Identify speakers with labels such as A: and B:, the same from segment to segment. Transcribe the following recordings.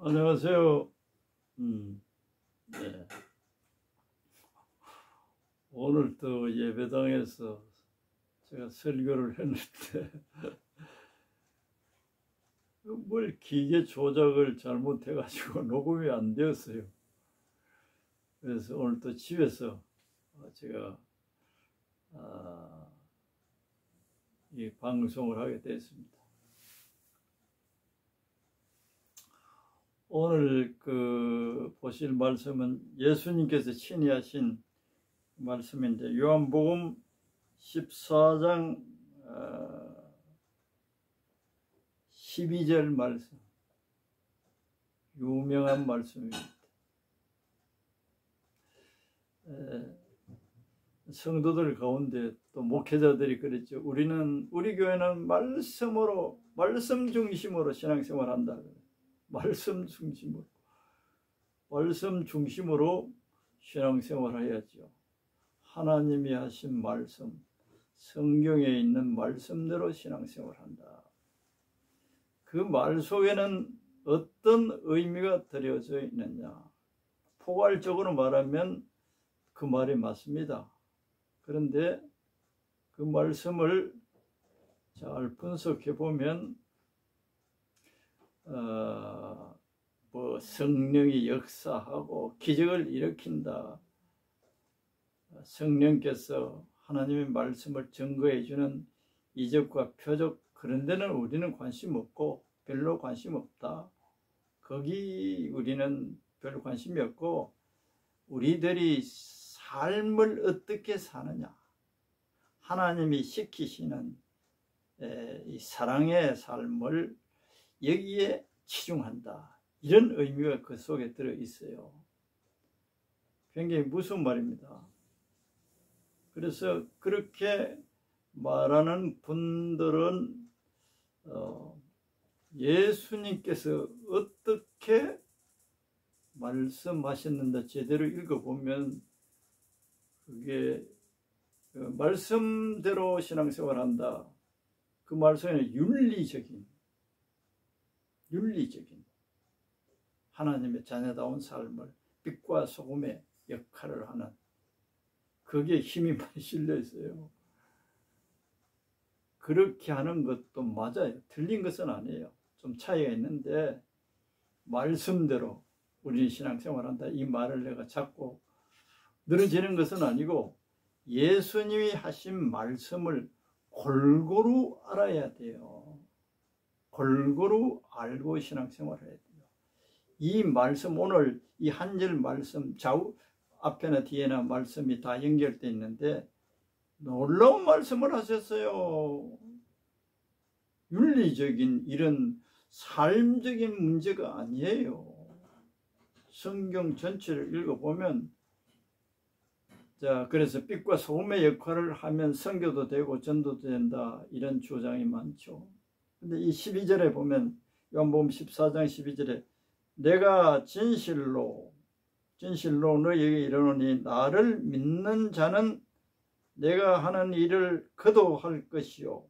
A: 안녕하세요. 네. 오늘 또 예배당에서 제가 설교를 했는데 뭘 기계 조작을 잘못해가지고 녹음이 안 되었어요. 그래서 오늘 또 집에서 제가 이 방송을 하게 됐습니다. 오늘 보실 말씀은 예수님께서 친히 하신 말씀인데, 요한복음 14장 12절 말씀, 유명한 말씀입니다. 성도들 가운데 또 목회자들이 그랬죠. 우리 교회는 말씀 중심으로 신앙생활한다. 말씀 중심으로 신앙생활 해야죠. 하나님이 하신 말씀, 성경에 있는 말씀대로 신앙생활한다. 그 말 속에는 어떤 의미가 들여져 있느냐. 포괄적으로 말하면 그 말이 맞습니다. 그런데 그 말씀을 잘 분석해 보면 성령이 역사하고 기적을 일으킨다. 성령께서 하나님의 말씀을 증거해 주는 이적과 표적, 그런 데는 우리는 관심 없고 별로 관심 없다. 거기 우리는 별로 관심이 없고, 우리들이 삶을 어떻게 사느냐, 하나님이 시키시는 이 사랑의 삶을 여기에 치중한다. 이런 의미가 그 속에 들어 있어요. 굉장히 무서운 말입니다. 그래서 그렇게 말하는 분들은 예수님께서 어떻게 말씀하셨는지 제대로 읽어보면 그게 말씀대로 신앙생활한다. 그 말씀에는 윤리적인 하나님의 자녀다운 삶을, 빛과 소금의 역할을 하는, 거기에 힘이 많이 실려 있어요. 그렇게 하는 것도 맞아요. 틀린 것은 아니에요. 좀 차이가 있는데, 말씀대로 우리는 신앙생활한다, 이 말을 내가 잡고 늘어지는 것은 아니고, 예수님이 하신 말씀을 골고루 알아야 돼요. 골고루 알고 신앙생활을 해야 돼요. 이 말씀, 오늘 이 한 절 말씀, 앞에나 뒤에나 말씀이 다 연결되어 있는데 놀라운 말씀을 하셨어요. 윤리적인 이런 삶적인 문제가 아니에요. 성경 전체를 읽어보면, 그래서 빛과 소금의 역할을 하면 선교도 되고 전도도 된다, 이런 주장이 많죠. 근데 이 12절에 보면, 요한복음 14장 12절에 내가 진실로 너희에게 이르노니 나를 믿는 자는 내가 하는 일을 그도 할 것이요.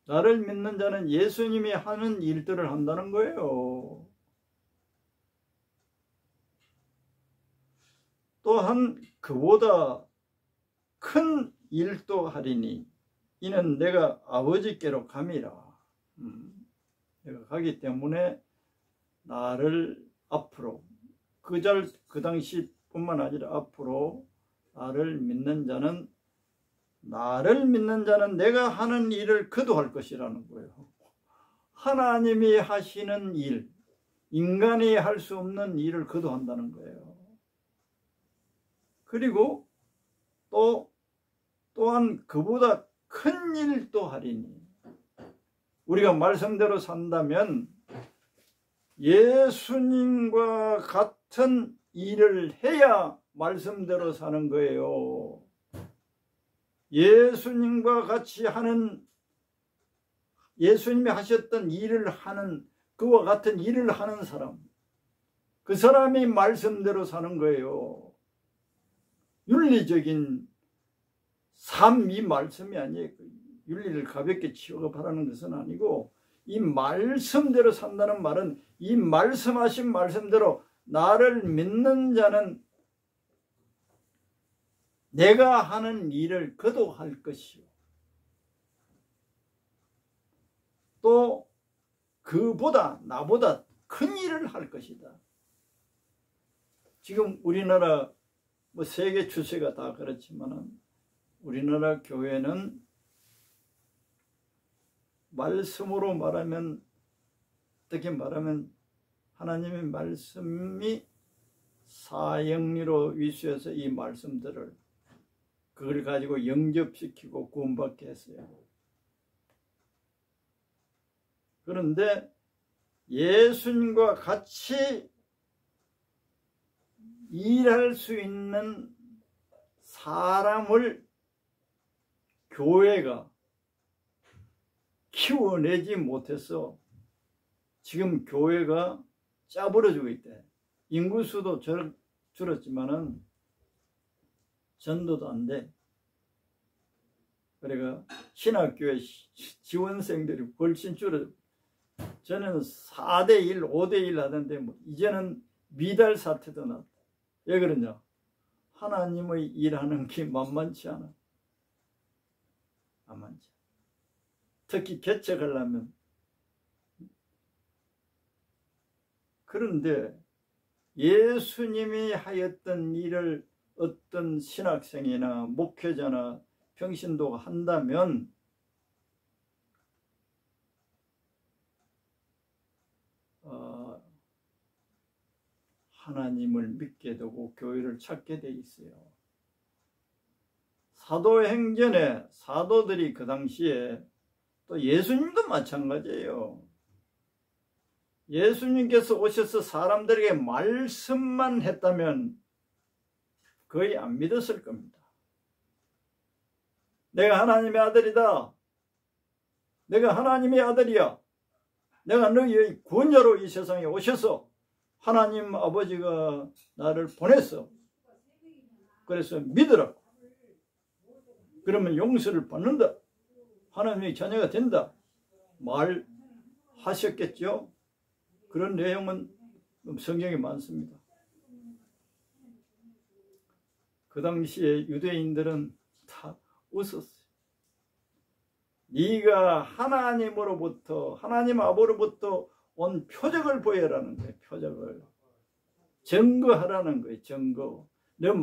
A: 나를 믿는 자는 예수님이 하는 일들을 한다는 거예요. 또한 그보다 큰 일도 하리니 이는 내가 아버지께로 감이라. 내가 가기 때문에 나를 앞으로, 그 당시뿐만 아니라 앞으로 나를 믿는 자는 내가 하는 일을 그도 할 것이라는 거예요. 하나님이 하시는 일, 인간이 할 수 없는 일을 그도 한다는 거예요. 그리고 또한 그보다 큰 일도 하리니, 우리가 말씀대로 산다면 예수님과 같은 일을 해야 말씀대로 사는 거예요. 예수님과 같이 하는, 예수님이 하셨던 일을 하는, 그와 같은 일을 하는 사람, 그 사람이 말씀대로 사는 거예요. 윤리적인 삶이 말씀이 아니에요. 윤리를 가볍게 취급하라는 것은 아니고, 이 말씀대로 산다는 말은 이 말씀하신 말씀대로 나를 믿는 자는 내가 하는 일을 그도 할 것이요 또 그보다 나보다 큰 일을 할 것이다. 지금 우리나라 뭐 세계 추세가 다 그렇지만은 우리나라 교회는 말씀으로 말하면 어떻게 말하면 하나님의 말씀이 사형리로 위수해서 이 말씀들을 그걸 가지고 영접시키고 구원받게 했어요. 그런데 예수님과 같이 일할 수 있는 사람을 교회가 키워내지 못해서 지금 교회가 짜부러지고 있대. 인구수도 줄었지만은 전도도 안 돼. 그러니까 신학교회 지원생들이 훨씬 줄어들어. 저는 4대1, 5대1 하던데 뭐 이제는 미달 사태도 났다. 왜 그러냐? 하나님의 일하는 게 만만치 않아. 만만치 않아. 특히 개척하려면. 그런데 예수님이 하였던 일을 어떤 신학생이나 목회자나 평신도가 한다면 하나님을 믿게 되고 교회를 찾게 돼 있어요. 사도행전에 사도들이 그 당시에 또 예수님도 마찬가지예요. 예수님께서 오셔서 사람들에게 말씀만 했다면 거의 안 믿었을 겁니다. 내가 하나님의 아들이다. 내가 하나님의 아들이야. 내가 너희의 구원자로 이 세상에 오셔서 하나님 아버지가 나를 보냈어. 그래서 믿으라. 그러면 용서를 받는다. 하나님의 자녀가 된다. 말하셨겠죠? 그런 내용은 성경에 많습니다. 그 당시에 유대인들은 다 웃었어요. 네가 하나님으로부터 하나님 아버지로부터 온 표적을 보여라는 거예요. 표적을 증거하라는 거예요. 증거. 너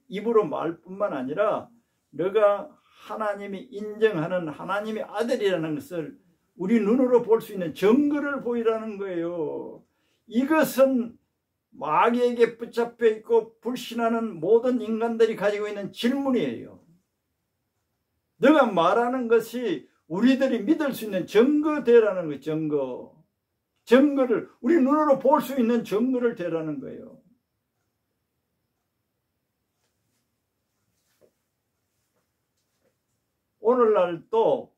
A: 입으로 말뿐만 아니라 너가 하나님이 인정하는 하나님의 아들이라는 것을 우리 눈으로 볼 수 있는 증거를 보이라는 거예요. 이것은 마귀에게 붙잡혀 있고 불신하는 모든 인간들이 가지고 있는 질문이에요. 너가 말하는 것이 우리들이 믿을 수 있는 증거되라는 거예요. 증거. 증거를 우리 눈으로 볼 수 있는 증거를 대라는 거예요. 오늘날 또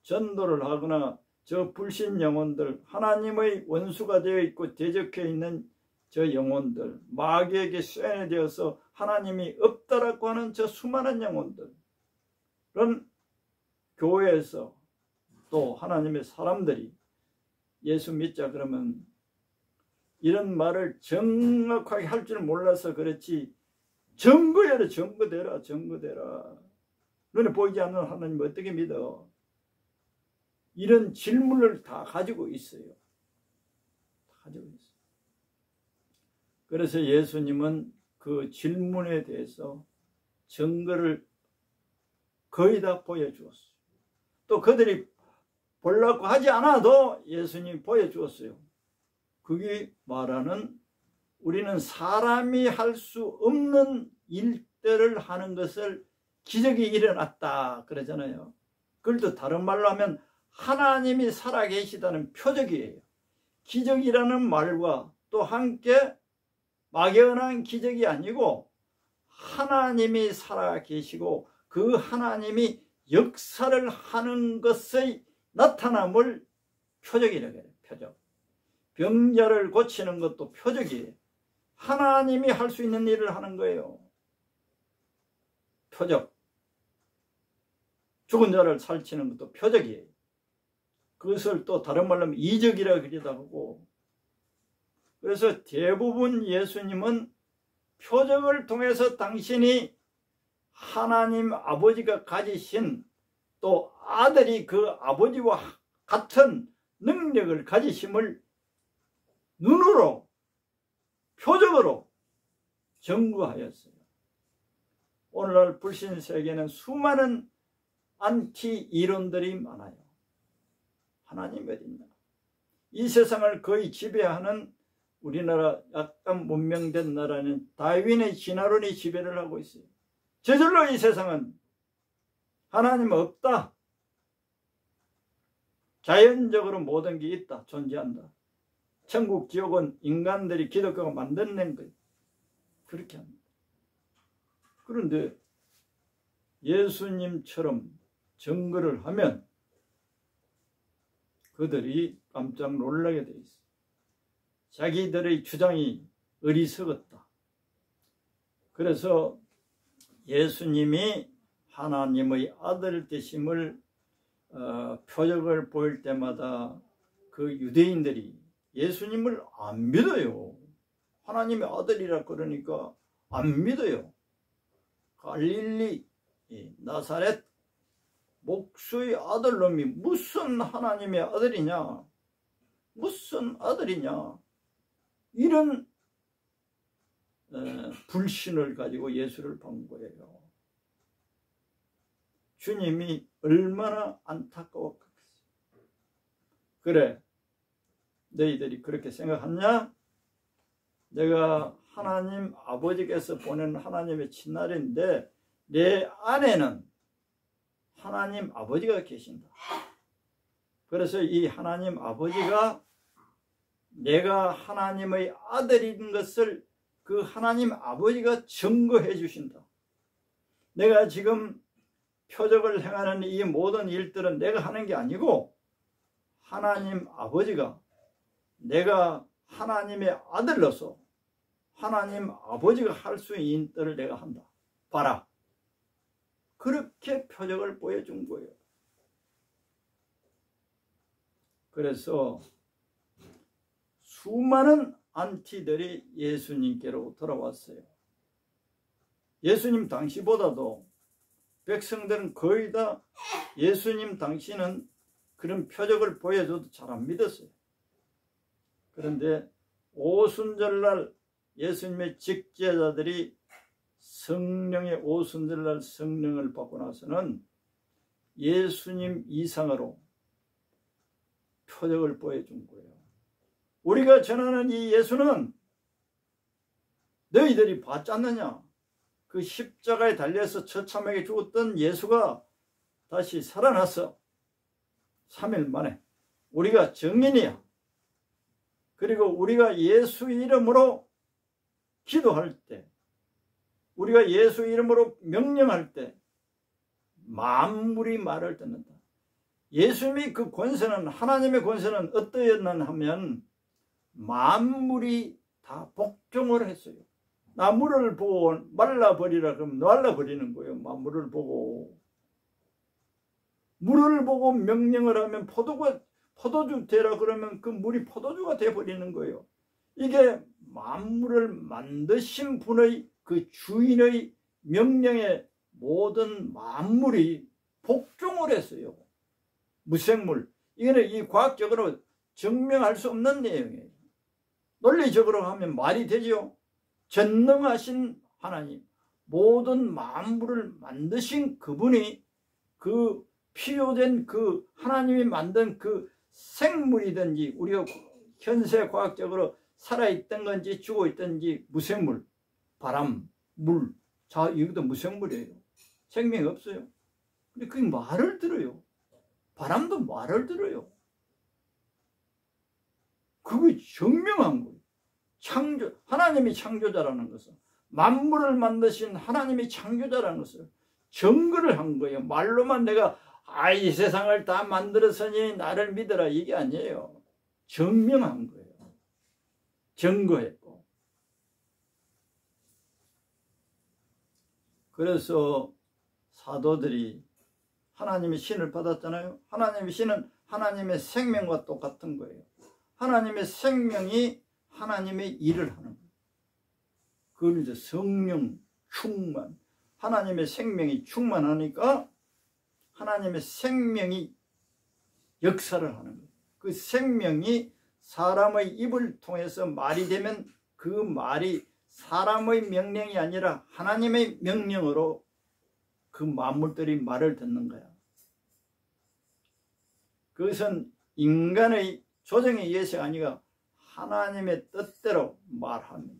A: 전도를 하거나 저 불신 영혼들, 하나님의 원수가 되어 있고 대적해 있는 저 영혼들, 마귀에게 쇠뇌되어서 하나님이 없다라고 하는 저 수많은 영혼들, 그런 교회에서 또 하나님의 사람들이 예수 믿자 그러면 이런 말을 정확하게 할 줄 몰라서 그렇지 증거해라. 증거대라. 증거대라. 눈에 보이지 않는 하나님 어떻게 믿어? 이런 질문을 다 가지고 있어요. 다 가지고 있어요. 그래서 예수님은 그 질문에 대해서 증거를 거의 다 보여주었어요. 또 그들이 보려고 하지 않아도 예수님이 보여주었어요. 그게 말하는 우리는 사람이 할 수 없는 일들을 하는 것을 기적이 일어났다 그러잖아요. 그걸 또 다른 말로 하면 하나님이 살아계시다는 표적이에요. 기적이라는 말과 또 함께 막연한 기적이 아니고 하나님이 살아계시고 그 하나님이 역사를 하는 것의 나타남을 표적이라고 해요. 표적. 병자를 고치는 것도 표적이에요. 하나님이 할 수 있는 일을 하는 거예요. 표적. 죽은 자를 살치는 것도 표적이에요. 그것을 또 다른 말로 하면 이적이라 그러기도 하고, 그래서 대부분 예수님은 표적을 통해서 당신이 하나님 아버지가 가지신 또 아들이 그 아버지와 같은 능력을 가지심을 눈으로 표적으로 증거하였어요. 오늘날 불신 세계는 수많은 안티 이론들이 많아요. 하나님 어딨나? 이 세상을 거의 지배하는 우리나라 약간 문명된 나라는 다윈의 진화론이 지배를 하고 있어요. 저절로 이 세상은 하나님 없다. 자연적으로 모든 게 있다. 존재한다. 천국 지옥은 인간들이 기독교가 만들어낸 거예요. 그렇게 합니다. 그런데 예수님처럼 증거를 하면 그들이 깜짝 놀라게 돼 있어요. 자기들의 주장이 어리석었다. 그래서 예수님이 하나님의 아들 되심을 표적을 보일 때마다 그 유대인들이 예수님을 안 믿어요. 하나님의 아들이라 그러니까 안 믿어요. 갈릴리 나사렛 목수의 아들놈이 무슨 하나님의 아들이냐, 무슨 아들이냐, 이런 불신을 가지고 예수를 본 거예요. 주님이 얼마나 안타까웠겠어요. 그래, 너희들이 그렇게 생각하냐? 내가 하나님 아버지께서 보낸 하나님의 친아들인데 내 안에는 하나님 아버지가 계신다. 그래서 이 하나님 아버지가 내가 하나님의 아들인 것을 그 하나님 아버지가 증거해 주신다. 내가 지금 표적을 행하는 이 모든 일들은 내가 하는 게 아니고 하나님 아버지가 내가 하나님의 아들로서 하나님 아버지가 할 수 있는 일들을 내가 한다. 봐라. 그렇게 표적을 보여준 거예요. 그래서 수많은 안티들이 예수님께로 돌아왔어요. 예수님 당시보다도 백성들은 거의 다 예수님 당시는 그런 표적을 보여줘도 잘 안 믿었어요. 그런데 오순절날 예수님의 직제자들이 성령의 오순절날 성령을 받고 나서는 예수님 이상으로 표적을 보여준 거예요. 우리가 전하는 이 예수는 너희들이 봤지 않느냐? 그 십자가에 달려서 처참하게 죽었던 예수가 다시 살아났어. 3일 만에. 우리가 증인이야. 그리고 우리가 예수 이름으로 기도할 때, 우리가 예수 이름으로 명령할 때 만물이 말을 듣는다. 예수님의 그 권세는, 하나님의 권세는 어떠했나 하면 만물이 다 복종을 했어요. 나무를 보고 말라버리라 그러면 말라버리는 거예요. 만물을 보고. 물을 보고 명령을 하면 포도주 되라 그러면 그 물이 포도주가 되어버리는 거예요. 이게 만물을 만드신 분의 그 주인의 명령에 모든 만물이 복종을 했어요. 무생물. 이거는 이 과학적으로 증명할 수 없는 내용이에요. 논리적으로 하면 말이 되죠. 전능하신 하나님, 모든 만물을 만드신 그분이 그 필요된 그 하나님이 만든 그 생물이든지 우리가 현세 과학적으로 살아있던 건지 죽어있던지 무생물, 바람, 물, 자, 이것도 무생물이에요. 생명이 없어요. 근데 그게 말을 들어요. 바람도 말을 들어요. 그게 증명한 거예요. 창조, 하나님이 창조자라는 것은, 만물을 만드신 하나님이 창조자라는 것을 증거를 한 거예요. 말로만 내가 이 세상을 다 만들었으니 나를 믿어라, 이게 아니에요. 증명한 거예요. 증거했고. 그래서 사도들이 하나님의 신을 받았잖아요. 하나님의 신은 하나님의 생명과 똑같은 거예요. 하나님의 생명이 하나님의 일을 하는 거예요. 그걸 이제 성령 충만, 하나님의 생명이 충만하니까 하나님의 생명이 역사를 하는 거예요. 그 생명이 사람의 입을 통해서 말이 되면 그 말이 사람의 명령이 아니라 하나님의 명령으로 그 만물들이 말을 듣는 거야. 그것은 인간의 조정에 의해서가 아니라 하나님의 뜻대로 말하는,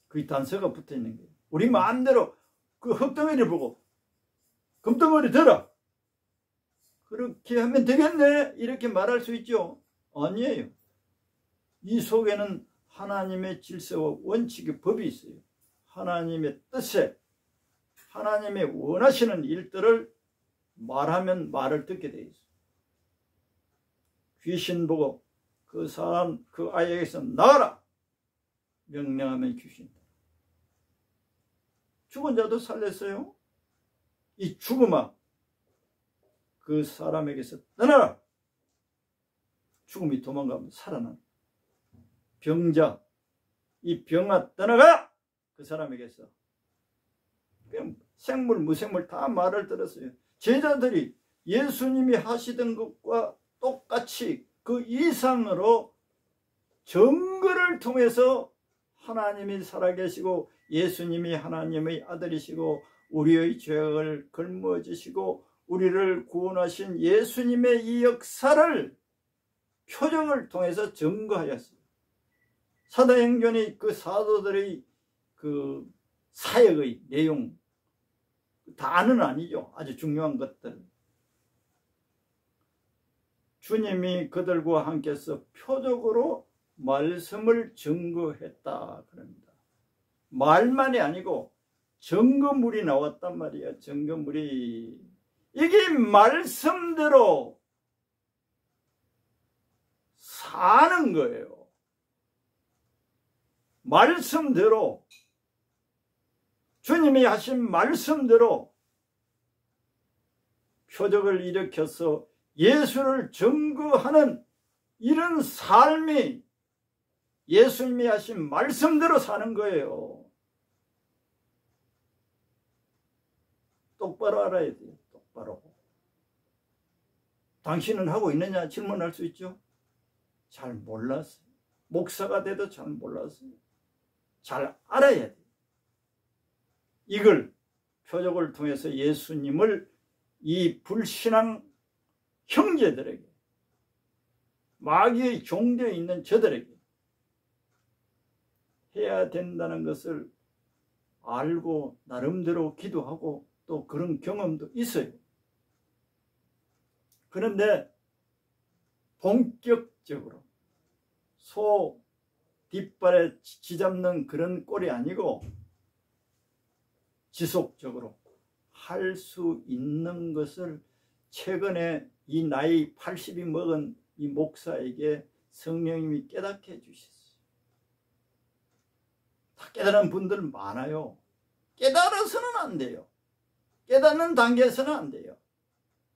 A: 그 단서가 붙어 있는 거예요. 우리 마음대로 그 흙덩어리를 보고 금덩어리 들어, 그렇게 하면 되겠네, 이렇게 말할 수 있죠? 아니에요. 이 속에는 하나님의 질서와 원칙의 법이 있어요. 하나님의 뜻에, 하나님의 원하시는 일들을 말하면 말을 듣게 돼 있어요. 귀신 보고 그 사람, 그 아이에게서 나가라 명령하면 귀신. 죽은 자도 살렸어요. 이 죽음아, 그 사람에게서 떠나라. 죽음이 도망가면 살아나. 병자, 이 병아 떠나가, 그 사람에게서. 그냥 생물 무생물 다 말을 들었어요. 제자들이 예수님이 하시던 것과 똑같이 그 이상으로 증거를 통해서 하나님이 살아계시고 예수님이 하나님의 아들이시고 우리의 죄악을 걸머지시고 우리를 구원하신 예수님의 이 역사를 표적을 통해서 증거하였어요. 사도행전이 그 사도들의 그 사역의 내용, 다는 아니죠. 아주 중요한 것들. 주님이 그들과 함께서 표적으로 말씀을 증거했다 그럽니다. 말만이 아니고 증거물이 나왔단 말이야. 증거물이. 이게 말씀대로 사는 거예요. 말씀대로, 주님이 하신 말씀대로 표적을 일으켜서 예수를 증거하는 이런 삶이 예수님이 하신 말씀대로 사는 거예요. 똑바로 알아야 돼요. 똑바로. 당신은 하고 있느냐 질문할 수 있죠. 잘 몰랐어요. 목사가 돼도 잘 몰랐어요. 잘 알아야 돼요. 이걸 표적을 통해서 예수님을 이 불신앙 형제들에게, 마귀의 종되어 있는 저들에게 해야 된다는 것을 알고 나름대로 기도하고 또 그런 경험도 있어요. 그런데 본격적으로 소 뒷발에 쥐잡는 그런 꼴이 아니고 지속적으로 할 수 있는 것을 최근에 이 나이 80이 먹은 이 목사에게 성령님이 깨닫게 해주셨어요. 다 깨달은 분들 많아요. 깨달아서는 안 돼요. 깨닫는 단계에서는 안 돼요.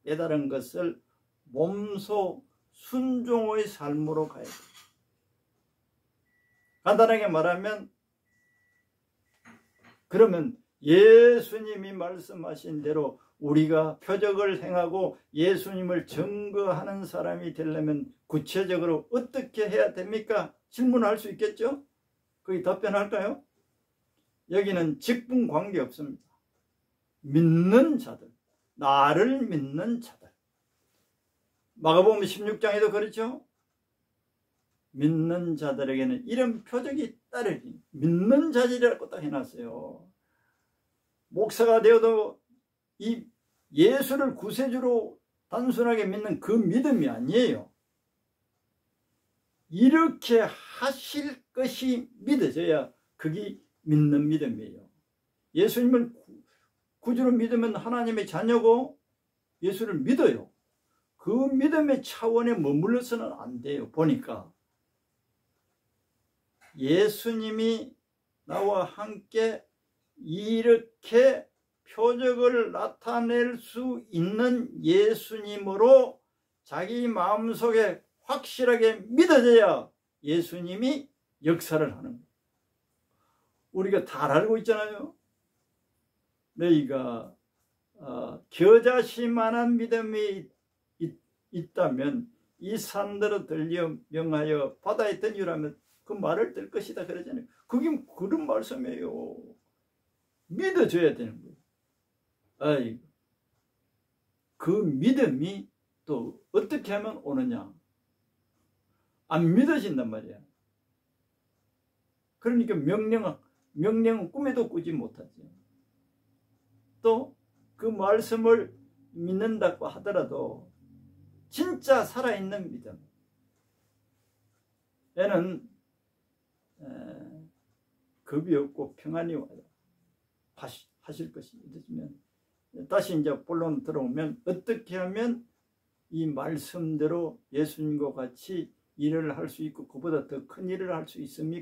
A: 깨달은 것을 몸소 순종의 삶으로 가야 돼요. 간단하게 말하면, 그러면 예수님이 말씀하신 대로 우리가 표적을 행하고 예수님을 증거하는 사람이 되려면 구체적으로 어떻게 해야 됩니까? 질문할 수 있겠죠? 거기 답변할까요? 여기는 직분 관계 없습니다. 믿는 자들, 나를 믿는 자들. 마가복음 16장에도 그렇죠? 믿는 자들에게는 이런 표적이 따르니, 믿는 자들이라고 딱 해놨어요. 목사가 되어도 이 예수를 구세주로 단순하게 믿는 그 믿음이 아니에요. 이렇게 하실 것이 믿어져야 그게 믿는 믿음이에요. 예수님을 구주로 믿으면 하나님의 자녀고 예수를 믿어요. 그 믿음의 차원에 머물러서는 안 돼요. 보니까 예수님이 나와 함께 이렇게 표적을 나타낼 수 있는 예수님으로 자기 마음속에 확실하게 믿어져야 예수님이 역사를 하는 거예요. 우리가 다 알고 있잖아요. 너희가 겨자씨만한 믿음이 있다면 이 산들을 들려 명하여 바다에 던지라면 그 말을 들 것이다 그러잖아요. 그게 그런 말씀이에요. 믿어줘야 되는 거예요. 아이고, 그 믿음이 또 어떻게 하면 오느냐? 안 믿어진단 말이야. 그러니까 명령은 꿈에도 꾸지 못하죠. 또 그 말씀을 믿는다고 하더라도 진짜 살아있는 믿음, 얘는 겁이 없고 평안이 와요. 하실 것이 믿어지면. 다시 이제 본론 들어오면 어떻게 하면 이 말씀대로 예수님과 같이 일을 할 수 있고 그보다 더 큰 일을 할 수 있습니까?